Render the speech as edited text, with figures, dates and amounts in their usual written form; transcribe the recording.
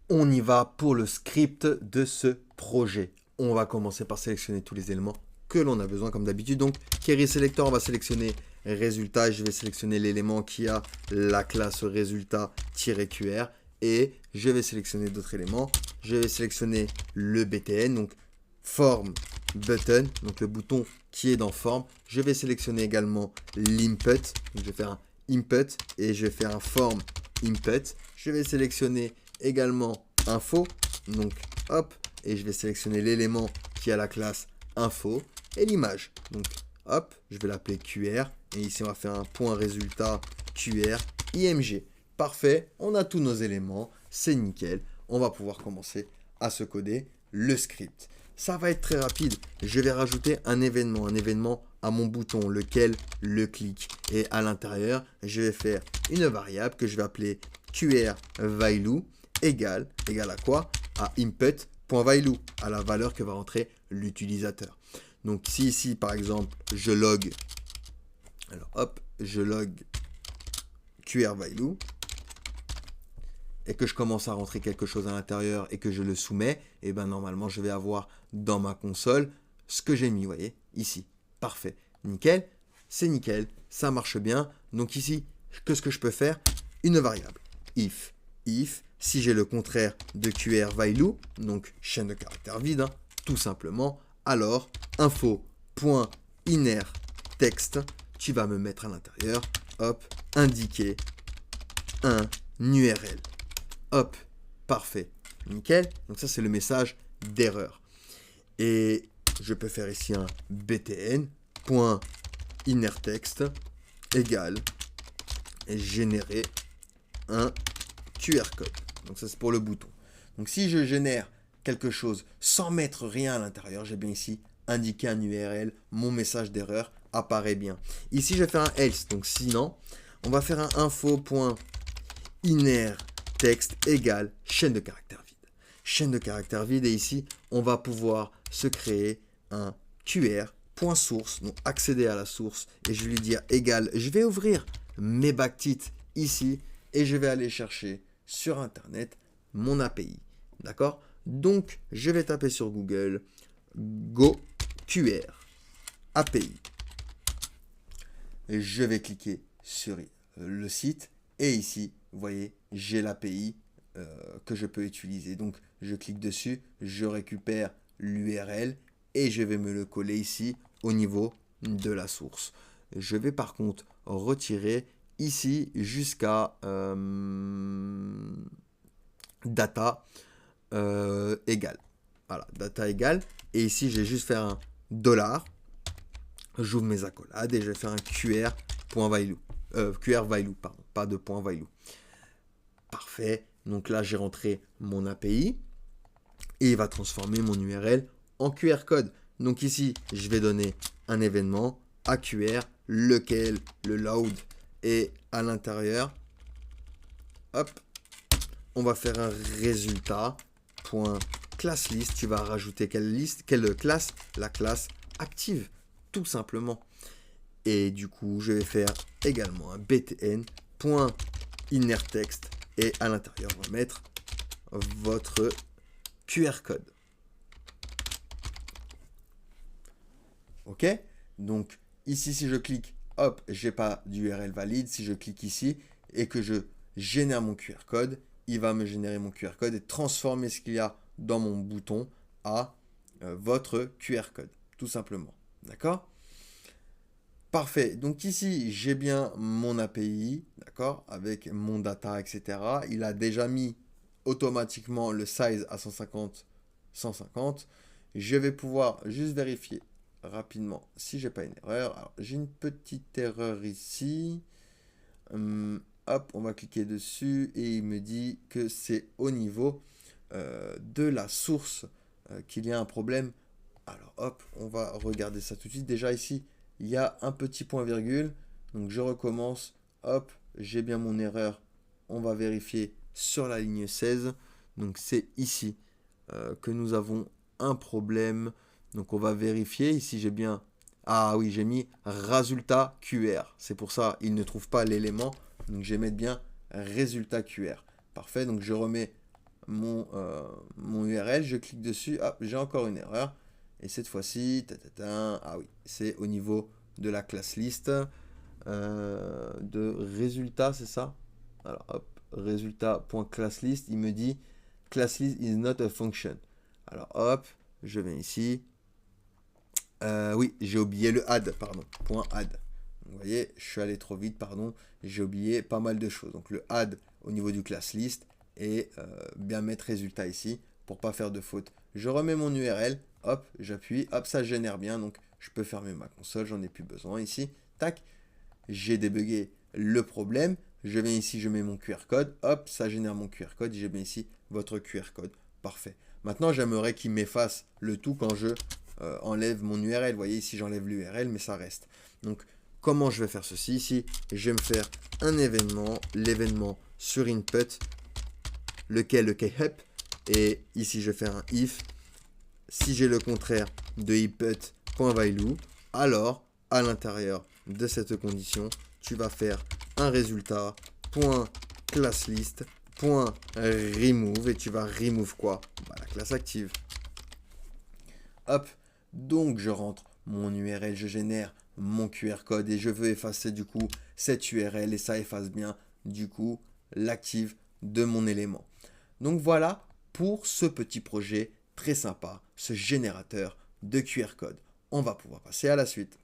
On y va pour le script de ce projet. On va commencer par sélectionner tous les éléments que l'on a besoin comme d'habitude. Donc, Query Selector, on va sélectionner résultat. Je vais sélectionner l'élément qui a la classe résultat-QR et je vais sélectionner d'autres éléments. Je vais sélectionner le BTN, donc form button, donc le bouton qui est dans forme. Je vais sélectionner également l'input. Donc, je vais faire un input et je vais faire un form input. Je vais sélectionner également info, donc hop, et je vais sélectionner l'élément qui a la classe info et l'image. Donc hop, je vais l'appeler QR et ici on va faire un point résultat QR IMG. Parfait, on a tous nos éléments, c'est nickel. On va pouvoir commencer à se coder le script. Ça va être très rapide. Je vais rajouter un événement à mon bouton, lequel le clic. Et à l'intérieur, je vais faire une variable que je vais appeler QRValue égale à quoi? À input.value, à la valeur que va rentrer l'utilisateur. Donc si ici, par exemple, je log, alors hop, je log QRValue, et que je commence à rentrer quelque chose à l'intérieur et que je le soumets, et bien normalement je vais avoir dans ma console ce que j'ai mis, vous voyez, ici. Parfait. Nickel, c'est nickel, ça marche bien. Donc ici, qu'est-ce que je peux faire? Une variable. If, si j'ai le contraire de QRValue, donc chaîne de caractères vide, hein, tout simplement, alors info.innerText, tu vas me mettre à l'intérieur, hop, indiquer un URL. Hop, parfait, nickel. Donc ça, c'est le message d'erreur. Et je peux faire ici un btn.innerText égale générer un QR code. Donc ça, c'est pour le bouton. Donc si je génère quelque chose sans mettre rien à l'intérieur, j'ai bien ici indiqué un URL, mon message d'erreur apparaît bien. Ici, je vais faire un else. Donc sinon, on va faire un info.innerText égale chaîne de caractères vide. Chaîne de caractères vide et ici, on va pouvoir se créer un QR.source, donc accéder à la source et je vais lui dire égal. Je vais ouvrir mes backtips ici et je vais aller chercher sur internet mon API. D'accord? Donc, je vais taper sur Google Go QR API. Et je vais cliquer sur le site et ici, vous voyez, j'ai l'API que je peux utiliser. Donc, je clique dessus, je récupère l'URL et je vais me le coller ici au niveau de la source. Je vais par contre retirer ici jusqu'à data égale. Voilà, data égale. Et ici, je vais juste faire un dollar. J'ouvre mes accolades et je vais faire un QR.value. QR value, pardon, pas de point value. Parfait. Donc là, j'ai rentré mon API et il va transformer mon URL en QR code. Donc ici, je vais donner un événement AQR, lequel le load est à l'intérieur. Hop, on va faire un résultat. Class list, tu vas rajouter quelle classe? La classe active, tout simplement. Et du coup, je vais faire également un btn.innerText et à l'intérieur, on va mettre votre QR code. Ok? Donc ici, si je clique, hop, j'ai pas d'URL valide. Si je clique ici et que je génère mon QR code, il va me générer mon QR code et transformer ce qu'il y a dans mon bouton à votre QR code, tout simplement. D'accord? Parfait. Donc ici, j'ai bien mon API, d'accord, avec mon data, etc. Il a déjà mis automatiquement le size à 150, 150. Je vais pouvoir juste vérifier rapidement si j'ai pas une erreur. Alors, j'ai une petite erreur ici. Hop, on va cliquer dessus et il me dit que c'est au niveau de la source qu'il y a un problème. Alors hop, on va regarder ça tout de suite. Déjà ici, il y a un petit point virgule. Donc je recommence. Hop, j'ai bien mon erreur. On va vérifier sur la ligne 16. Donc c'est ici que nous avons un problème. Donc on va vérifier. Ici j'ai bien... Ah oui, j'ai mis résultat QR. C'est pour ça, il ne trouve pas l'élément. Donc je vais mettre bien résultat QR. Parfait, donc je remets mon URL, je clique dessus, hop, j'ai encore une erreur. Et cette fois-ci, ah oui, c'est au niveau de la classe list de résultats, c'est ça? Alors, hop, résultat.classlist, il me dit classlist is not a function. Alors, hop, je viens ici. Oui, j'ai oublié le add, pardon, point add. Vous voyez, je suis allé trop vite, pardon, j'ai oublié pas mal de choses. Donc, le add au niveau du class list et bien mettre résultat ici pour pas faire de faute. Je remets mon URL, hop, j'appuie, hop, ça génère bien. Donc, je peux fermer ma console, j'en ai plus besoin ici. Tac, j'ai débugué le problème. Je viens ici, je mets mon QR code, hop, ça génère mon QR code. J'ai bien ici votre QR code. Parfait. Maintenant, j'aimerais qu'il m'efface le tout quand je enlève mon URL. Vous voyez, ici, j'enlève l'URL, mais ça reste. Donc, comment je vais faire ceci? Ici, je vais me faire un événement, l'événement sur input, lequel le keyup. Et ici, je vais faire un if. Si j'ai le contraire de input.value, alors, à l'intérieur de cette condition, tu vas faire un résultat .classlist .remove et tu vas remove quoi? La classe active. Hop, donc je rentre mon URL, je génère mon QR code et je veux effacer du coup cette URL et ça efface bien du coup l'active de mon élément. Donc voilà pour ce petit projet très sympa, ce générateur de QR code. On va pouvoir passer à la suite.